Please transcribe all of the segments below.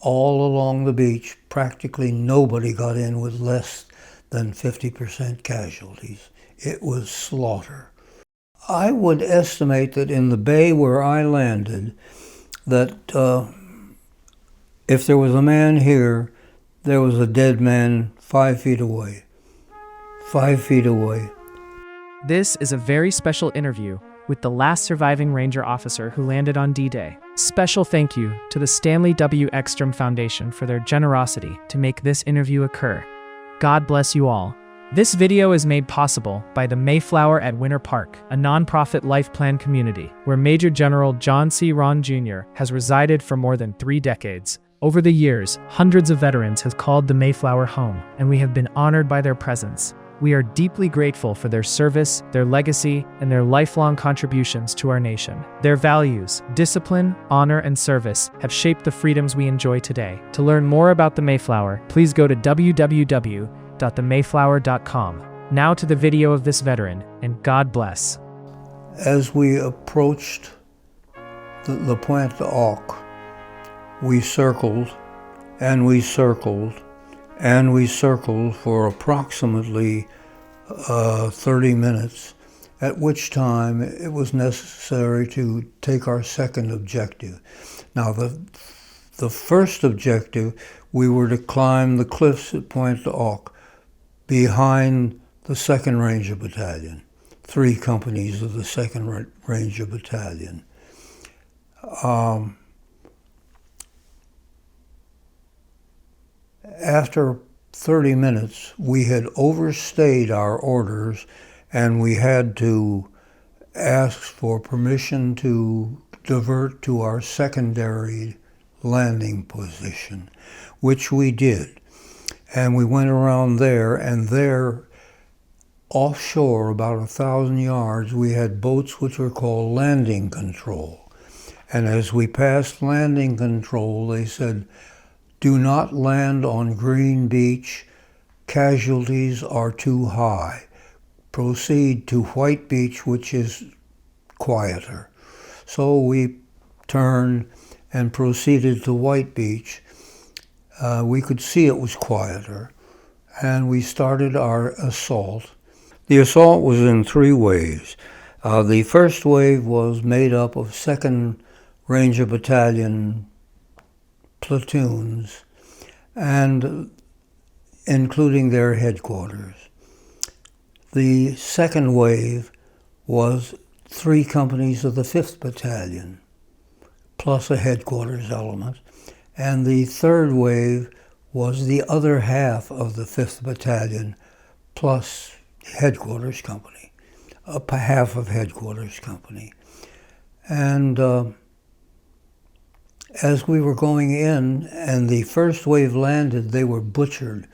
all along the beach, practically nobody got in with less than 50% casualties. It was slaughter. I would estimate that in the bay where I landed, that if there was a man here, there was a dead man 5 feet away. 5 feet away. This is a very special interview with the last surviving Ranger officer who landed on D-Day. Special thank you to the Stanley W Ekstrom Foundation for their generosity to make this interview occur. God bless you all. This video is made possible by the Mayflower at Winter Park, a nonprofit life plan community where Major General John C. Raaen Jr. has resided for more than 3 decades. Over the years, hundreds of veterans have called the Mayflower home, and we have been honored by their presence. We are deeply grateful for their service, their legacy, and their lifelong contributions to our nation. Their values, discipline, honor, and service have shaped the freedoms we enjoy today. To learn more about the Mayflower, please go to www.themayflower.com. Now to the video of this veteran, and God bless. As we approached the Pointe d'Arc, we circled, and we circled, and we circled for approximately 30 minutes, at which time it was necessary to take our second objective. Now, the first objective, we were to climb the cliffs at Pointe d'Arc behind the 2nd Ranger Battalion, 3 companies of the 2nd Ranger Battalion. After 30 minutes, we had overstayed our orders, and we had to ask for permission to divert to our secondary landing position, which we did. And we went around there, and there, offshore, about 1,000 yards, we had boats which were called landing control. And as we passed landing control, they said, "Do not land on Green Beach. Casualties are too high. Proceed to White Beach, which is quieter." So we turned and proceeded to White Beach. We could see it was quieter, and we started our assault. The assault was in 3 waves. The first wave was made up of 2nd Ranger Battalion platoons, and including their headquarters. The second wave was 3 companies of the 5th Battalion, plus a headquarters element. And the third wave was the other half of the 5th Battalion, plus headquarters company, half of headquarters company. And as we were going in and the first wave landed, they were butchered.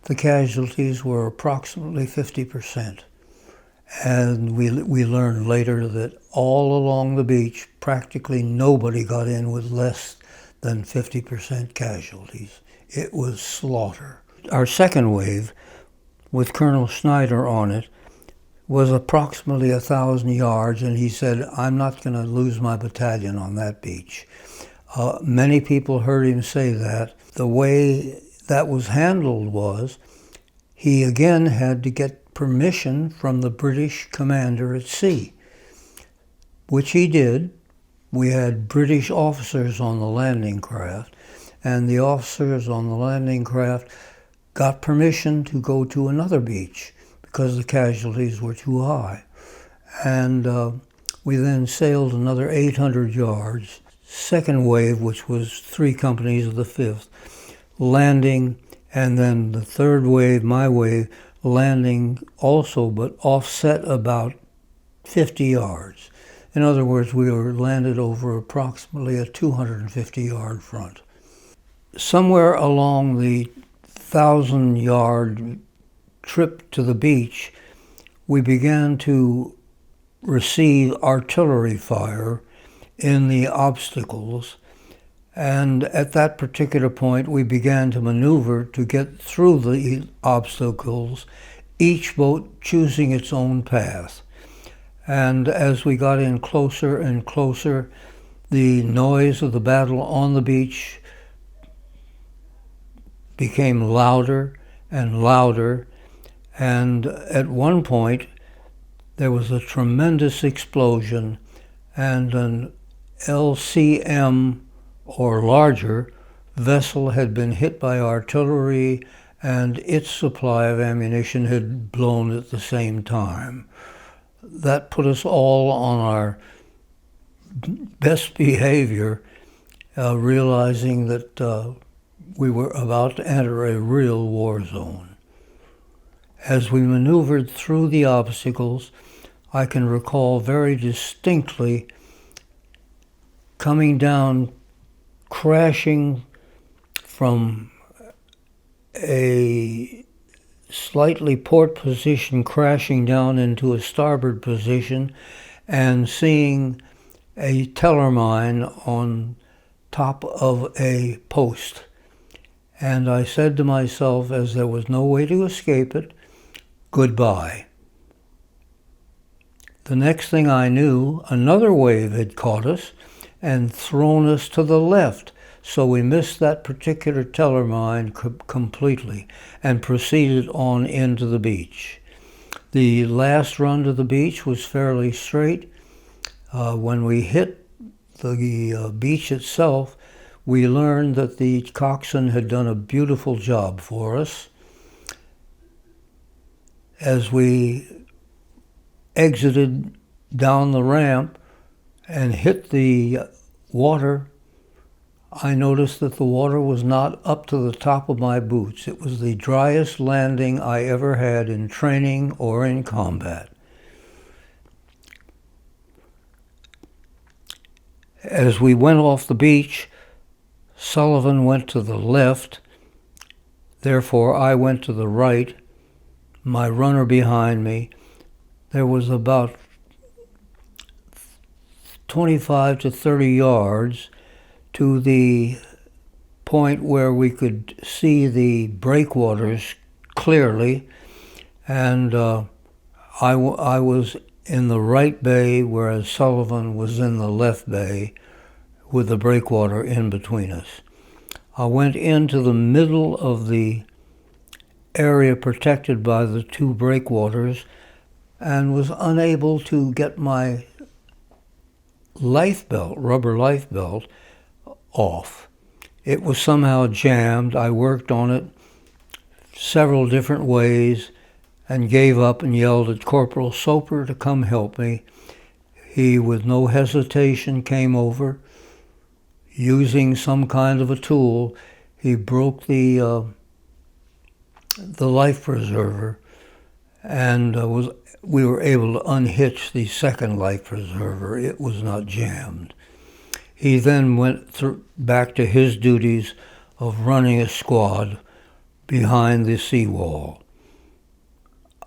The casualties were approximately 50%. And we learned later that all along the beach, practically nobody got in with less than 50% casualties. It was slaughter. Our second wave, with Colonel Snyder on it, was approximately 1,000 yards, and he said, "I'm not going to lose my battalion on that beach." Many people heard him say that. The way that was handled was he again had to get permission from the British commander at sea, which he did. We had British officers on the landing craft, and the officers on the landing craft got permission to go to another beach because the casualties were too high. And we then sailed another 800 yards. Second wave, which was 3 companies of the 5th, landing, and then the third wave, my wave, landing also, but offset about 50 yards. In other words, we were landed over approximately a 250-yard front. Somewhere along the 1,000-yard trip to the beach, we began to receive artillery fire in the obstacles, and at that particular point we began to maneuver to get through the obstacles, each boat choosing its own path. And as we got in closer and closer, the noise of the battle on the beach became louder and louder, and at one point there was a tremendous explosion, and an LCM or larger vessel had been hit by artillery, and its supply of ammunition had blown at the same time. That put us all on our best behavior, realizing that we were about to enter a real war zone. As we maneuvered through the obstacles, I can recall very distinctly coming down, crashing from a slightly port position, crashing down into a starboard position, and seeing a teller mine on top of a post. And I said to myself, as there was no way to escape it, goodbye. The next thing I knew, another wave had caught us and thrown us to the left. So we missed that particular teller mine completely and proceeded on into the beach. The last run to the beach was fairly straight. When we hit the beach itself, we learned that the coxswain had done a beautiful job for us. As we exited down the ramp and hit the water, I noticed that the water was not up to the top of my boots. It was the driest landing I ever had in training or in combat. As we went off the beach, Sullivan went to the left, therefore I went to the right, my runner behind me. There was about 25 to 30 yards to the point where we could see the breakwaters clearly, and I was in the right bay, whereas Sullivan was in the left bay with the breakwater in between us. I went into the middle of the area protected by the two breakwaters and was unable to get my life belt, rubber life belt, off. It was somehow jammed. I worked on it several different ways and gave up and yelled at Corporal Soper to come help me. He, with no hesitation, came over. Using some kind of a tool, he broke the life preserver, and we were able to unhitch the second life preserver. It was not jammed. He then went back to his duties of running a squad behind the seawall.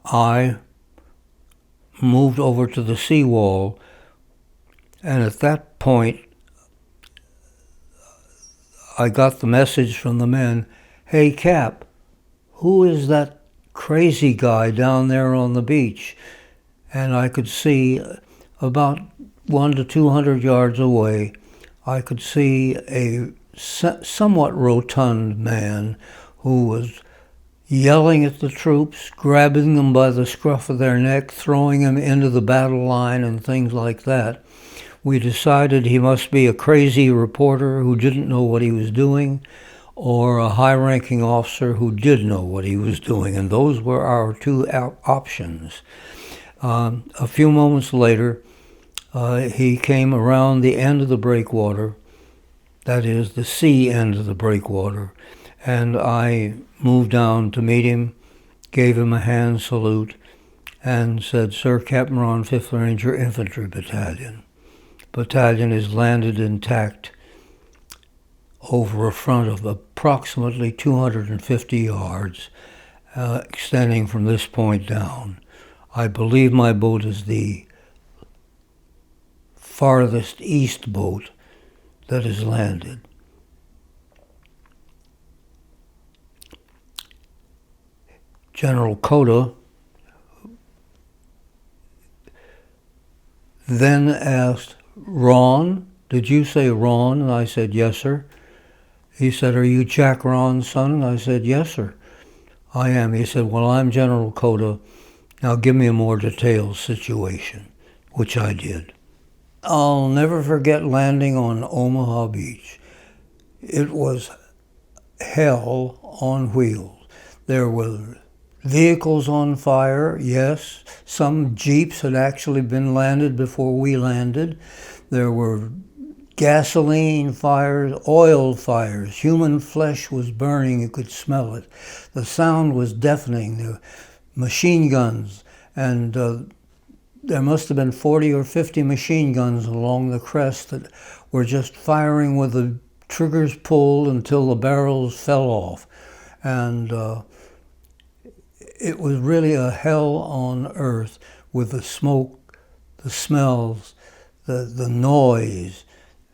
I moved over to the seawall, and at that point, I got the message from the men, "Hey, Cap, who is that crazy guy down there on the beach?" And I could see about 100 to 200 yards away, I could see a somewhat rotund man who was yelling at the troops, grabbing them by the scruff of their neck, throwing them into the battle line and things like that. We decided he must be a crazy reporter who didn't know what he was doing, or a high-ranking officer who did know what he was doing, and those were our two options. A few moments later, he came around the end of the breakwater, that is, the sea end of the breakwater, and I moved down to meet him, gave him a hand salute, and said, "Sir, Captain Raaen, 5th Ranger Infantry Battalion. Battalion is landed intact over a front of approximately 250 yards, extending from this point down. I believe my boat is the farthest east boat that is landed." General Cota then asked, "Raaen, did you say Raaen?" And I said, "Yes, sir." He said, "Are you Jack Raaen's son?" And I said, "Yes, sir, I am." He said, "Well, I'm General Cota. Now give me a more detailed situation," which I did. I'll never forget landing on Omaha Beach. It was hell on wheels. There were vehicles on fire, yes. Some Jeeps had actually been landed before we landed. There were gasoline fires, oil fires. Human flesh was burning. You could smell it. The sound was deafening. The machine guns, and there must have been 40 or 50 machine guns along the crest that were just firing with the triggers pulled until the barrels fell off. And it was really a hell on earth, with the smoke, the smells, the noise.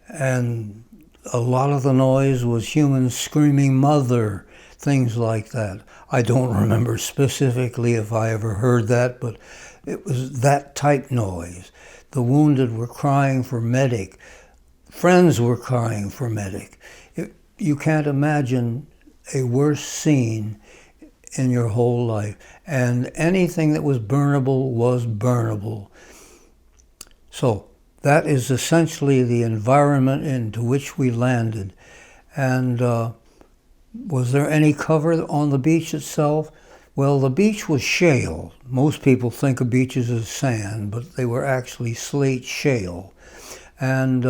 And a lot of the noise was humans screaming "mother," things like that. I don't remember specifically if I ever heard that, but it was that type noise. The wounded were crying for medic. Friends were crying for medic. You can't imagine a worse scene in your whole life. And anything that was burnable was burnable. So that is essentially the environment into which we landed. And was there any cover on the beach itself? Well, the beach was shale. Most people think of beaches as sand, but they were actually slate shale. And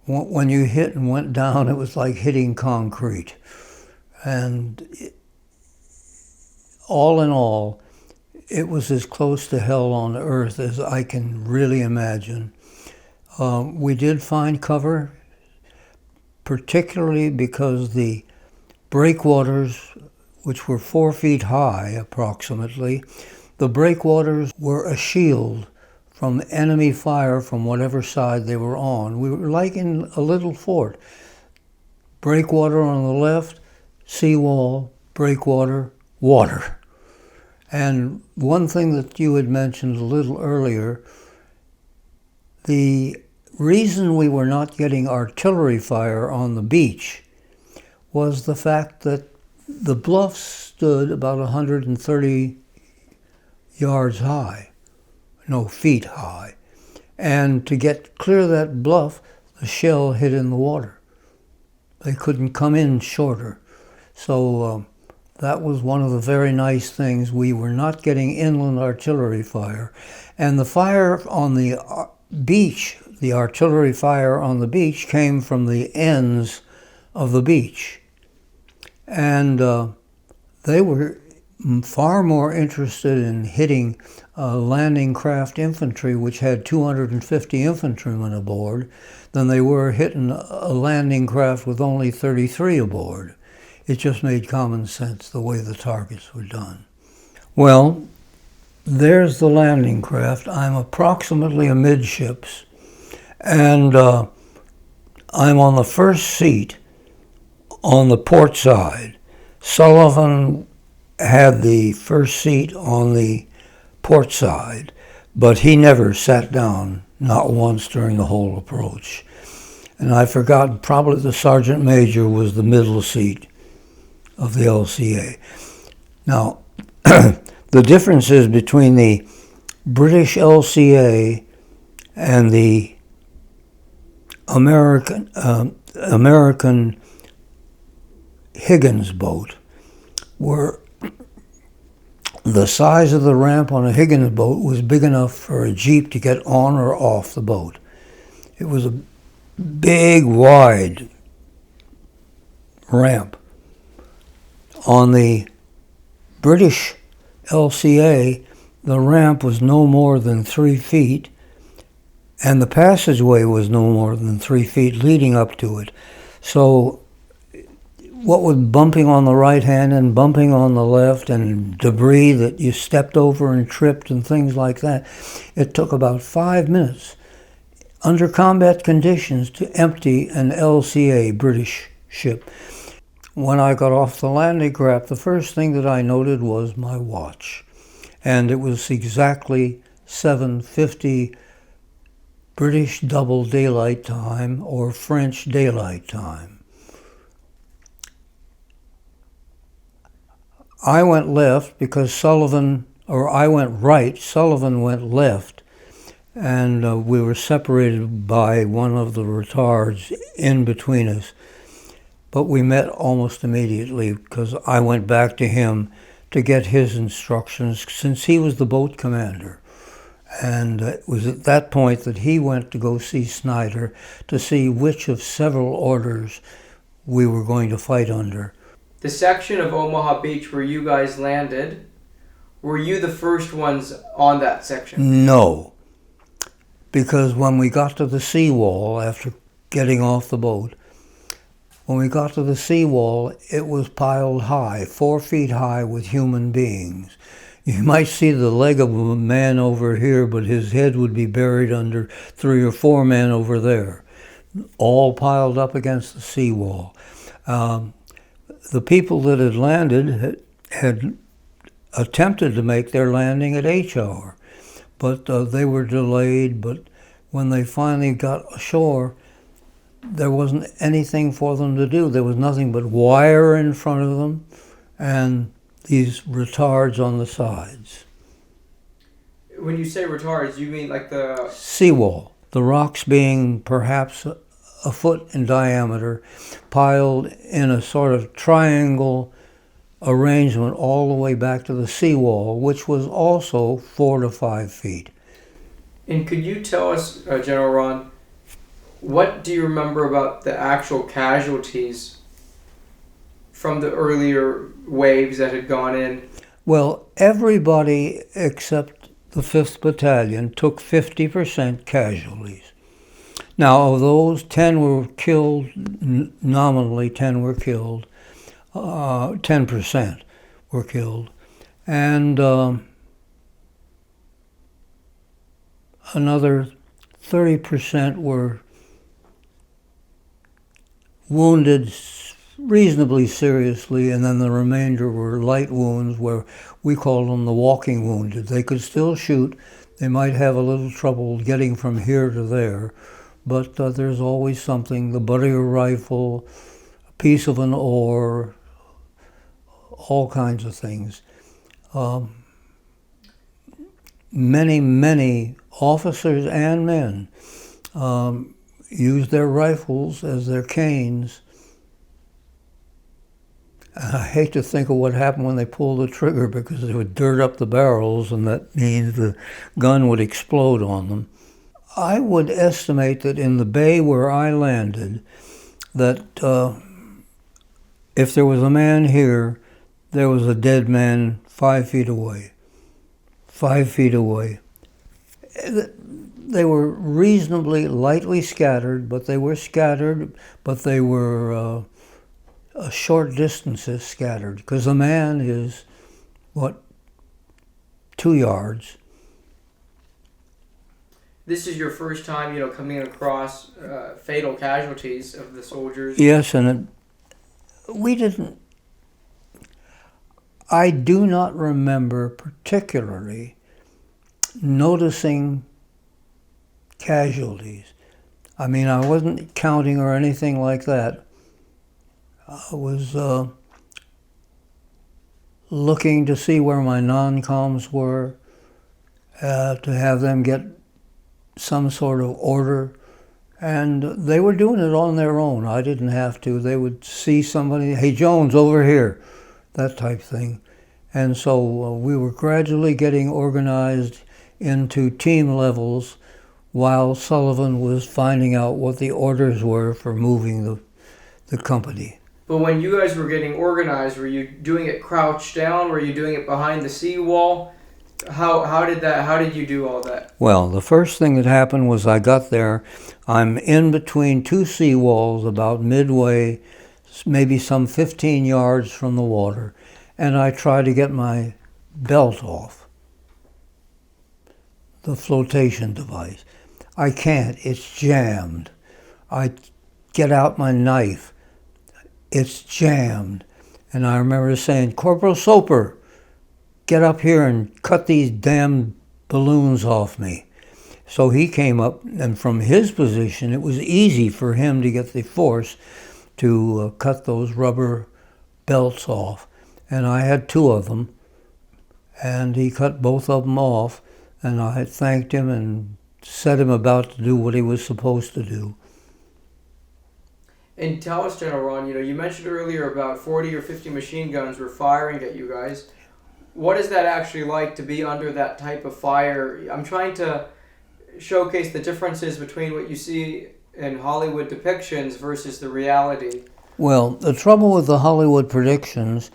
when you hit and went down, it was like hitting concrete. And all in all, it was as close to hell on earth as I can really imagine. We did find cover, particularly because the breakwaters, which were 4 feet high approximately, the breakwaters were a shield from enemy fire from whatever side they were on. We were like in a little fort. Breakwater on the left, seawall, breakwater, water. And one thing that you had mentioned a little earlier, the reason we were not getting artillery fire on the beach was the fact that the bluffs stood about 130 yards high, no, feet high. And to get clear of that bluff, the shell hit in the water. They couldn't come in shorter. So that was one of the very nice things. We were not getting inland artillery fire. And the fire on the beach, the artillery fire on the beach, came from the ends of the beach. And they were far more interested in hitting landing craft infantry, which had 250 infantrymen aboard, than they were hitting a landing craft with only 33 aboard. It just made common sense the way the targets were done. Well, there's the landing craft. I'm approximately amidships, and I'm on the first seat on the port side. Sullivan had the first seat on the port side, but he never sat down, not once during the whole approach. And I forgot, probably the sergeant major was the middle seat of the LCA. Now, the differences between the British LCA and the American Higgins boat were the size of the ramp on a Higgins boat was big enough for a Jeep to get on or off the boat. It was a big, wide ramp. On the British LCA, the ramp was no more than 3 feet, and the passageway was no more than 3 feet leading up to it. So what with bumping on the right hand and bumping on the left and debris that you stepped over and tripped and things like that, it took about 5 minutes under combat conditions to empty an LCA British ship. When I got off the landing craft, the first thing that I noted was my watch. And it was exactly 7:50 British double daylight time or French daylight time. I went left because I went right, Sullivan went left, and we were separated by one of the retards in between us. But we met almost immediately because I went back to him to get his instructions since he was the boat commander. And it was at that point that he went to go see Snyder to see which of several orders we were going to fight under. The section of Omaha Beach where you guys landed, were you the first ones on that section? No, because when we got to the seawall after getting off the boat, when we got to the seawall, it was piled high, 4 feet high with human beings. You might see the leg of a man over here, but his head would be buried under 3 or 4 men over there, all piled up against the seawall. The people that had landed had attempted to make their landing at H hour, but they were delayed. But when they finally got ashore, there wasn't anything for them to do. There was nothing but wire in front of them and these retards on the sides. When you say retards, you mean like the seawall, the rocks being perhaps a foot in diameter, piled in a sort of triangle arrangement all the way back to the seawall, which was also 4 to 5 feet. And could you tell us, General Raaen, what do you remember about the actual casualties from the earlier waves that had gone in? Well, everybody except the 5th Battalion took 50% casualties. Now, of those, 10 were killed, nominally 10 were killed, 10% were killed, and another 30% were wounded reasonably seriously, and then the remainder were light wounds, where we called them the walking wounded. They could still shoot. They might have a little trouble getting from here to there, but there's always something, the butt of your rifle, a piece of an oar, all kinds of things. Many officers and men used their rifles as their canes. I hate to think of what happened when they pulled the trigger, because they would dirt up the barrels, and that means the gun would explode on them. I would estimate that in the bay where I landed, that if there was a man here, there was a dead man 5 feet away. 5 feet away. They were reasonably lightly scattered, but they were short distances scattered, because a man is, 2 yards. This is your first time, coming across fatal casualties of the soldiers. Yes, and I do not remember particularly noticing casualties. I mean, I wasn't counting or anything like that. I was looking to see where my non-coms were, to have them get some sort of order, and they were doing it on their own. I didn't have to. They would see somebody, "Hey, Jones, over here," that type thing. And so we were gradually getting organized into team levels while Sullivan was finding out what the orders were for moving the company. But when you guys were getting organized, were you doing it crouched down? Were you doing it behind the seawall? How did you do all that? Well, the first thing that happened was I got there. I'm in between 2 seawalls about midway, maybe some 15 yards from the water, and I try to get my belt off, the flotation device. I can't, it's jammed. I get out my knife, it's jammed. And I remember saying, "Corporal Soper, get up here and cut these damn balloons off me." So he came up, and from his position, it was easy for him to get the force to cut those rubber belts off. and I had two of them, and he cut both of them off, and I had thanked him and set him about to do what he was supposed to do. And tell us, General Raaen, you mentioned earlier about 40 or 50 machine guns were firing at you guys. What is that actually like to be under that type of fire? I'm trying to showcase the differences between what you see in Hollywood depictions versus the reality. Well, the trouble with the Hollywood predictions,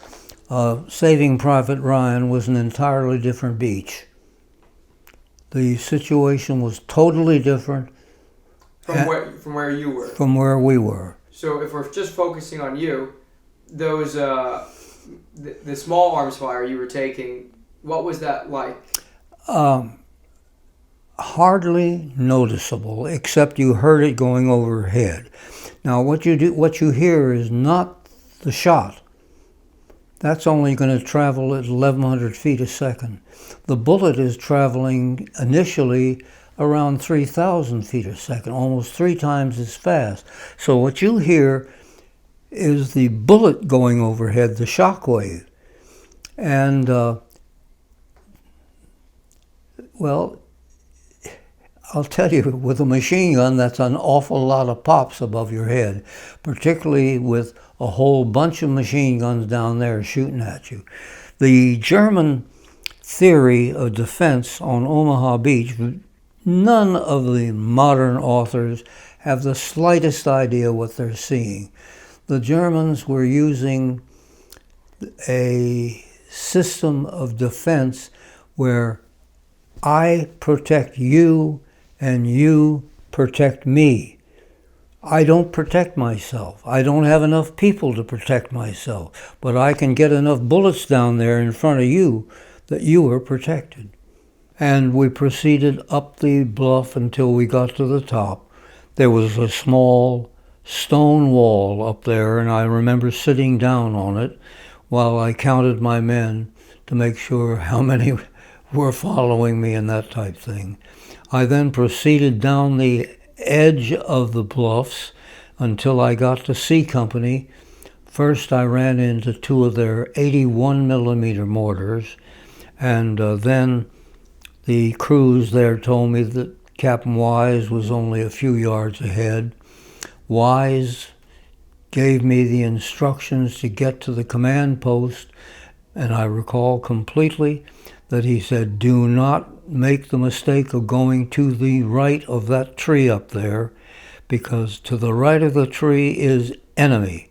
Saving Private Ryan was an entirely different beach. The situation was totally different From where you were. from where we were. So if we're just focusing on you, those the small arms fire you were taking, what was that like? Hardly noticeable, except you heard it going overhead. Now, what you hear is not the shot. That's only going to travel at 1,100 feet a second. The bullet is traveling initially around 3,000 feet a second, almost 3 times as fast. So what you hear is the bullet going overhead, the shock wave. And, well, I'll tell you, with a machine gun, that's an awful lot of pops above your head, particularly with a whole bunch of machine guns down there shooting at you. The German theory of defense on Omaha Beach, none of the modern authors have the slightest idea what they're seeing. The Germans were using a system of defense where I protect you and you protect me. I don't protect myself. I don't have enough people to protect myself, but I can get enough bullets down there in front of you that you are protected. And we proceeded up the bluff until we got to the top. There was a small stone wall up there, and I remember sitting down on it while I counted my men to make sure how many were following me and that type thing. I then proceeded down the edge of the bluffs until I got to C Company. First, I ran into 2 of their 81 millimeter mortars, and then the crews there told me that Captain Wise was only a few yards ahead. Wise gave me the instructions to get to the command post, and I recall completely that he said, do not make the mistake of going to the right of that tree up there, because to the right of the tree is enemy.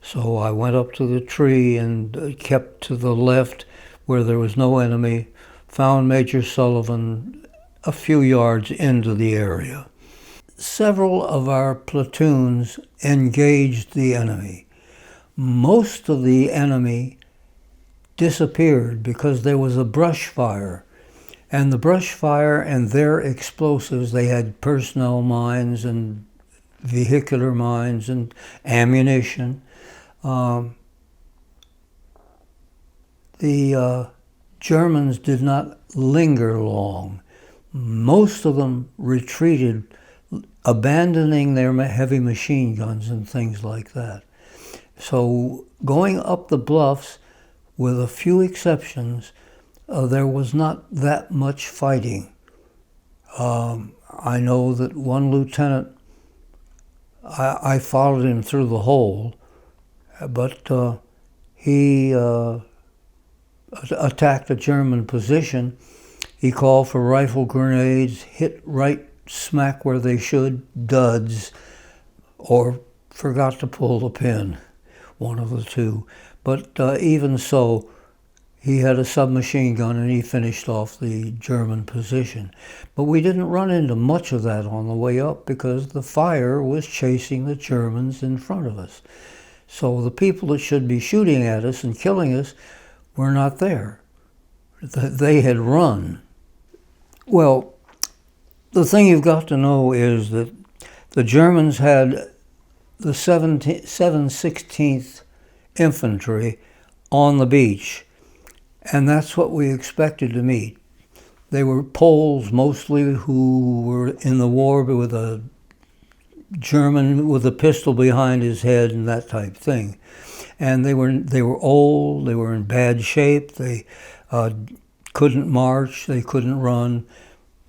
So I went up to the tree and kept to the left where there was no enemy, found Major Sullivan a few yards into the area. Several of our platoons engaged the enemy. Most of the enemy disappeared because there was a brush fire. And the brush fire and their explosives, they had personnel mines and vehicular mines and ammunition. The Germans did not linger long. Most of them retreated, abandoning their heavy machine guns and things like that. So going up the bluffs, with a few exceptions, there was not that much fighting. I know that one lieutenant, I followed him through the hole, but he attacked a German position. He called for rifle grenades, hit right smack where they should, duds, or forgot to pull the pin, one of the two. But even so, he had a submachine gun and he finished off the German position. But we didn't run into much of that on the way up because the fire was chasing the Germans in front of us. So the people that should be shooting at us and killing us were not there. They had run. Well, the thing you've got to know is that the Germans had the 716th Infantry on the beach, and that's what we expected to meet. They were Poles mostly who were in the war with a German with a pistol behind his head and that type thing. And they were old, they were in bad shape, they couldn't march, they couldn't run,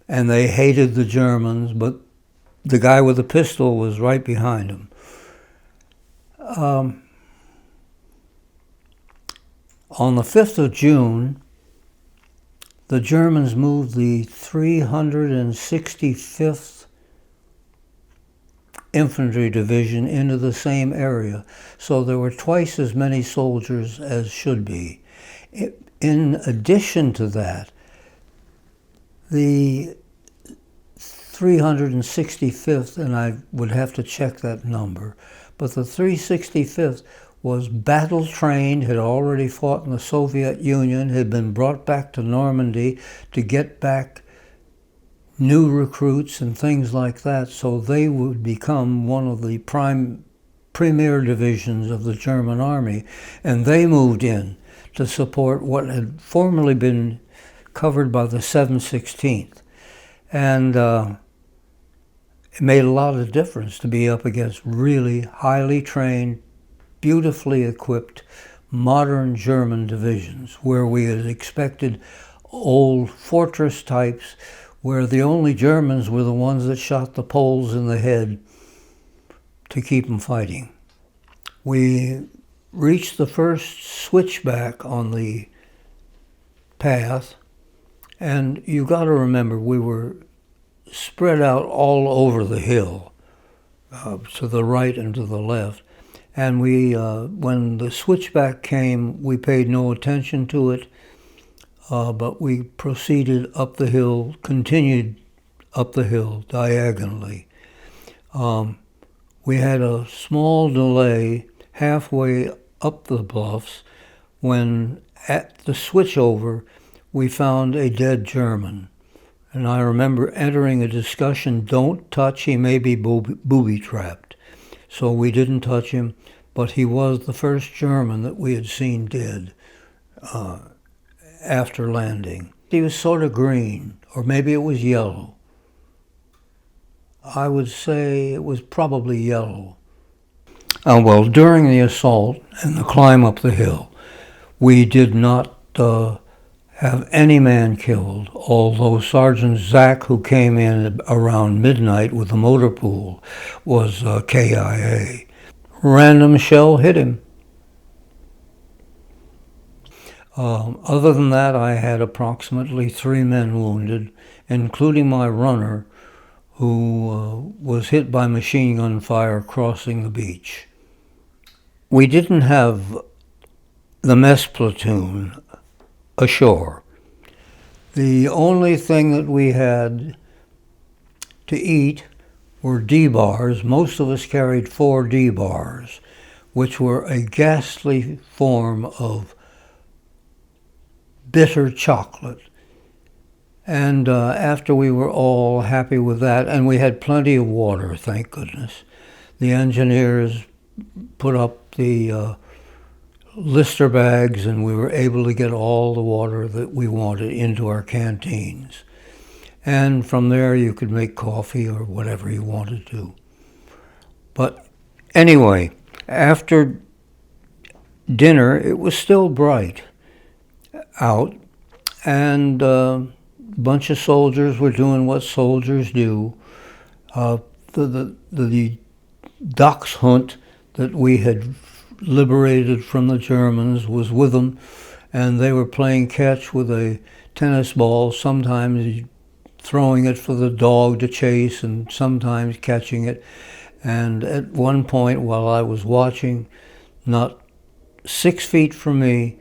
and they hated the Germans, but the guy with the pistol was right behind him. On the 5th of June, the Germans moved the 365th Infantry Division into the same area, so there were twice as many soldiers as should be. In addition to that, the 365th, and I would have to check that number, but the 365th was battle trained, had already fought in the Soviet Union, had been brought back to Normandy to get back new recruits and things like that, so they would become one of the premier divisions of the German army, and they moved in to support what had formerly been covered by the 716th. And it made a lot of difference to be up against really highly trained, beautifully equipped, modern German divisions, where we had expected old fortress types, where the only Germans were the ones that shot the Poles in the head to keep them fighting. We reached the first switchback on the path, and you got to remember we were spread out all over the hill, to the right and to the left. And we, when the switchback came, we paid no attention to it, but we proceeded up the hill, continued up the hill diagonally. We had a small delay halfway up the bluffs when at the switchover we found a dead German. And I remember entering a discussion, don't touch, he may be booby-trapped. So we didn't touch him, but he was the first German that we had seen dead after landing. He was sort of green, or maybe it was yellow. I would say it was probably yellow. Well, during the assault and the climb up the hill, we did not have any man killed, although Sergeant Zach, who came in around midnight with the motor pool, was KIA. Random shell hit him. Other than that, I had approximately 3 men wounded, including my runner, who was hit by machine gun fire crossing the beach. We didn't have the mess platoon ashore. The only thing that we had to eat were D-bars. Most of us carried 4 D-bars, which were a ghastly form of bitter chocolate. And after we were all happy with that, and we had plenty of water, thank goodness, the engineers put up the Lister bags, and we were able to get all the water that we wanted into our canteens. And from there you could make coffee or whatever you wanted to. But anyway, after dinner, it was still bright out, and a bunch of soldiers were doing what soldiers do. The dachshund that we had liberated from the Germans was with them, and they were playing catch with a tennis ball, sometimes throwing it for the dog to chase and sometimes catching it. And at one point, while I was watching, not 6 feet from me,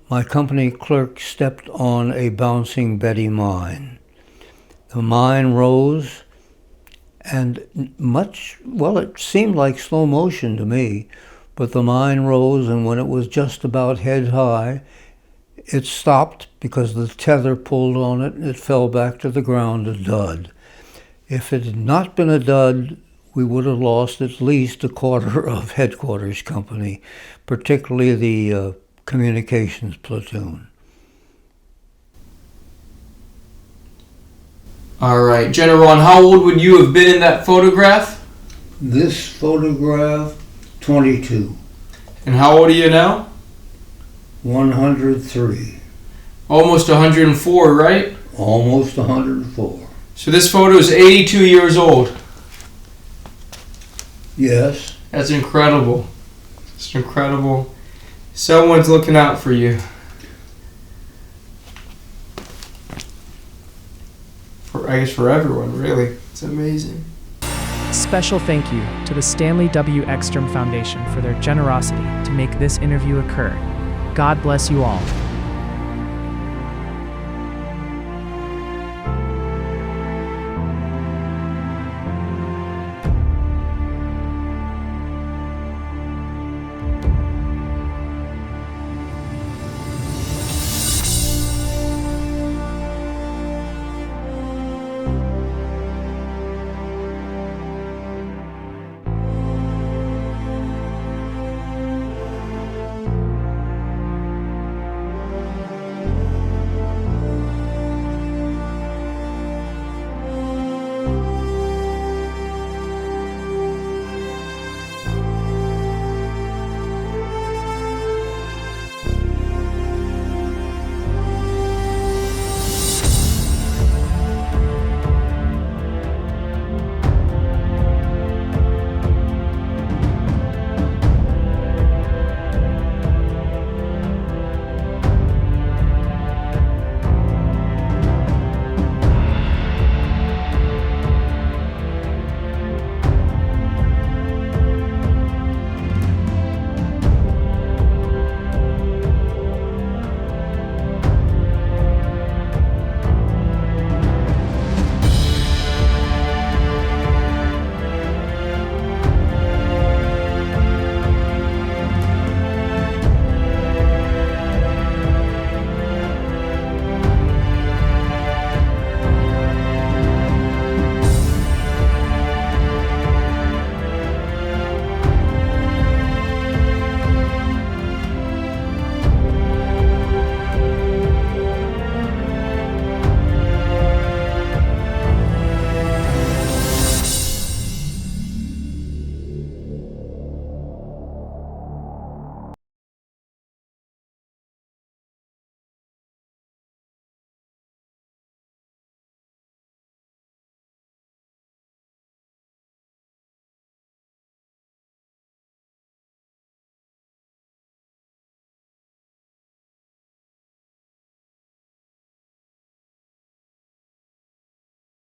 my company clerk stepped on a bouncing Betty mine. The mine rose, and it seemed like slow motion to me, but the mine rose, and when it was just about head high, it stopped because the tether pulled on it, and it fell back to the ground, a dud. If it had not been a dud, we would have lost at least a quarter of headquarters company, particularly the communications platoon. All right, General Raaen, how old would you have been in that photograph? This photograph, 22. And how old are you now? 103. Almost 104, right? Almost 104. So this photo is 82 years old. Yes. That's incredible. It's incredible. Someone's looking out for you. I guess for everyone, really. It's amazing. Special thank you to the Stanley W Ekstrom Foundation for their generosity to make this interview occur. God bless you all.